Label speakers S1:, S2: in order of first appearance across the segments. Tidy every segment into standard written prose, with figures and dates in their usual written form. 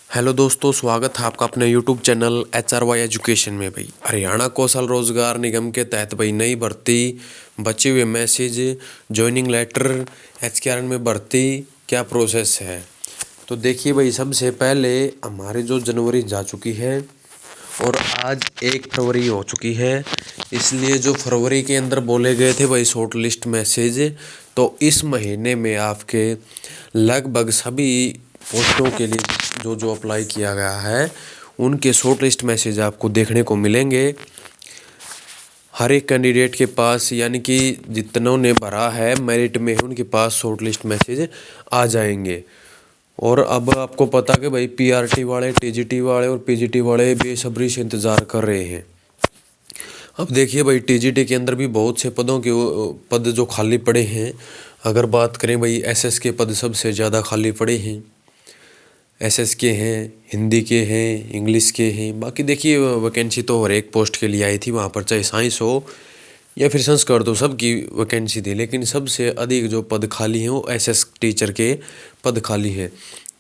S1: Hello दोस्तों, स्वागत है आपका अपने यूट्यूब चैनल HRY एजुकेशन में। भाई हरियाणा कौशल रोजगार निगम के तहत भाई नई भर्ती, बचे हुए मैसेज, ज्वाइनिंग लेटर, HKRN में भर्ती क्या प्रोसेस है। तो देखिए भाई, सबसे पहले हमारे जो जनवरी जा चुकी है और आज 1 फरवरी हो चुकी है, इसलिए जो फरवरी के अंदर बोले गए थे भाई शॉर्ट लिस्ट मैसेज, तो इस महीने में आपके लगभग सभी पोस्टों के लिए जो जो अप्लाई किया गया है उनके शॉर्ट लिस्ट मैसेज आपको देखने को मिलेंगे हर एक कैंडिडेट के पास, यानी कि जितनों ने भरा है मेरिट में उनके पास शॉर्ट लिस्ट मैसेज आ जाएंगे। और अब आपको पता कि भाई PRT वाले, TGT वाले और PGT वाले बेसब्री से इंतज़ार कर रहे हैं। अब देखिए भाई, TGT के अंदर भी बहुत से पदों के पद जो खाली पड़े हैं। अगर बात करें भाई, SS के पद सबसे ज़्यादा खाली पड़े हैं। SS के हैं, हिंदी के हैं, इंग्लिश के हैं। बाकी देखिए वैकेंसी तो हर एक पोस्ट के लिए आई थी वहाँ पर, चाहे साइंस हो या फिर संस्कृत हो, सबकी वैकेंसी थी। लेकिन सबसे अधिक जो पद खाली हैं वो SS टीचर के पद खाली हैं।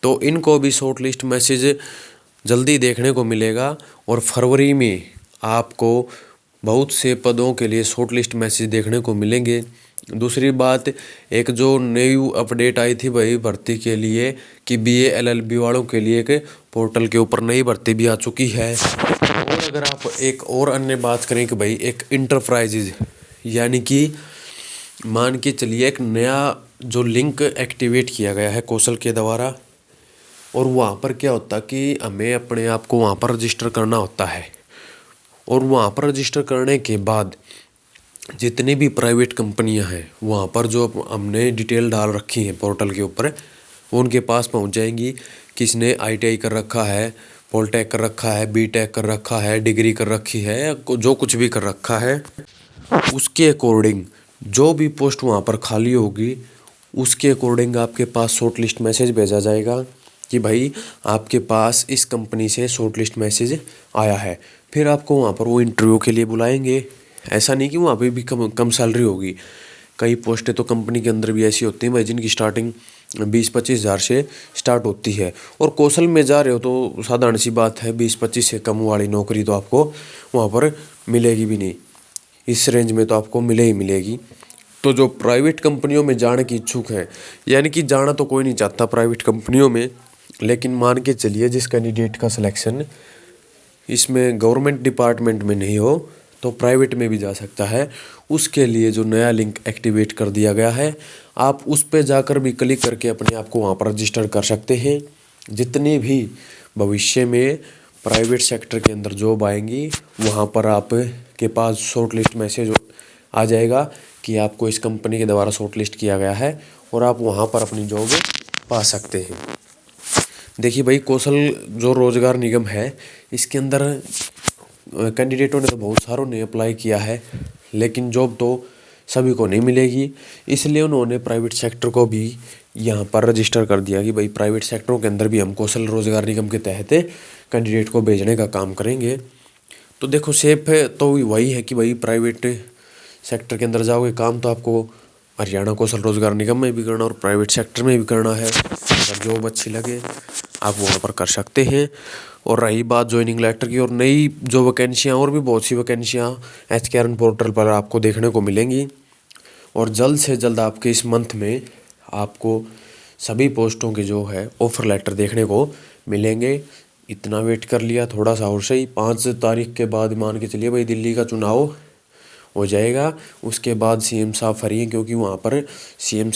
S1: तो इनको भी शॉर्ट लिस्ट मैसेज जल्दी देखने को मिलेगा और फरवरी में आपको बहुत से पदों के लिए शॉर्ट लिस्ट मैसेज देखने को मिलेंगे। दूसरी बात, एक जो न्यू अपडेट आई थी भाई भर्ती के लिए कि BA LLB वालों के लिए एक पोर्टल के ऊपर नई भर्ती भी आ चुकी है। और अगर आप एक और अन्य बात करें कि भाई एक इंटरप्राइजेज, यानी कि मान के चलिए एक नया जो लिंक एक्टिवेट किया गया है कौशल के द्वारा, और वहाँ पर क्या होता कि हमें अपने आप को वहाँ पर रजिस्टर करना होता है। और वहाँ पर रजिस्टर करने के बाद जितनी भी प्राइवेट कंपनियां हैं वहाँ पर जो हमने डिटेल डाल रखी है पोर्टल के ऊपर, वो उनके पास पहुँच जाएंगी। किसने ITI कर रखा है, पॉलिटेक कर रखा है, BTech कर रखा है, डिग्री कर रखी है, जो कुछ भी कर रखा है, उसके अकॉर्डिंग जो भी पोस्ट वहाँ पर खाली होगी उसके अकॉर्डिंग आपके पास शॉर्ट लिस्ट मैसेज भेजा जाएगा कि भाई आपके पास इस कंपनी से शॉर्ट लिस्ट मैसेज आया है। फिर आपको वहाँ पर वो इंटरव्यू के लिए बुलाएंगे। ऐसा नहीं कि वहाँ पे भी कम सैलरी होगी। कई पोस्टें तो कंपनी के अंदर भी ऐसी होती हैं भाई जिनकी स्टार्टिंग 20-25 हज़ार से स्टार्ट होती है। और कौशल में जा रहे हो तो साधारण सी बात है, 20-25 से कम वाली नौकरी तो आपको वहाँ पर मिलेगी भी नहीं। इस रेंज में तो आपको ही मिलेगी। तो जो प्राइवेट कंपनियों में जाने की इच्छुक है, यानी कि जाना तो कोई नहीं चाहता प्राइवेट कंपनियों में, लेकिन मान के चलिए जिस कैंडिडेट का सिलेक्शन इसमें गवर्नमेंट डिपार्टमेंट में नहीं हो तो प्राइवेट में भी जा सकता है। उसके लिए जो नया लिंक एक्टिवेट कर दिया गया है, आप उस पर जाकर भी क्लिक करके अपने आप को वहाँ पर रजिस्टर कर सकते हैं। जितनी भी भविष्य में प्राइवेट सेक्टर के अंदर जॉब आएंगी वहाँ पर आप के पास शॉर्ट लिस्ट मैसेज आ जाएगा कि आपको इस कंपनी के द्वारा शॉर्ट लिस्ट किया गया है और आप वहाँ पर अपनी जॉब पा सकते हैं। देखिए भाई, कौशल जो रोजगार निगम है इसके अंदर कैंडिडेटों ने तो बहुत सारों ने अप्लाई किया है, लेकिन जॉब तो सभी को नहीं मिलेगी। इसलिए उन्होंने प्राइवेट सेक्टर को भी यहाँ पर रजिस्टर कर दिया कि भाई प्राइवेट सेक्टरों के अंदर भी हम कौशल रोजगार निगम के तहत कैंडिडेट को भेजने का काम करेंगे। तो देखो, सेफ है तो वही है कि भाई प्राइवेट सेक्टर के अंदर जाओगे, काम तो आपको हरियाणा कौशल रोजगार निगम में भी करना और प्राइवेट सेक्टर में भी करना है। अगर जॉब अच्छी लगे आप वहाँ पर कर सकते हैं। और रही बात ज्वाइनिंग लेटर की, और नई जो वैकेंसियाँ और भी बहुत सी वैकेंसियाँ HKRN पोर्टल पर आपको देखने को मिलेंगी। और जल्द से जल्द आपके इस मंथ में आपको सभी पोस्टों के जो है ऑफर लेटर देखने को मिलेंगे। इतना वेट कर लिया थोड़ा सा और सही। 5 तारीख के बाद मान के चलिए भाई दिल्ली का चुनाव हो जाएगा। उसके बाद CM साहब फ्री हैं, क्योंकि वहाँ पर CM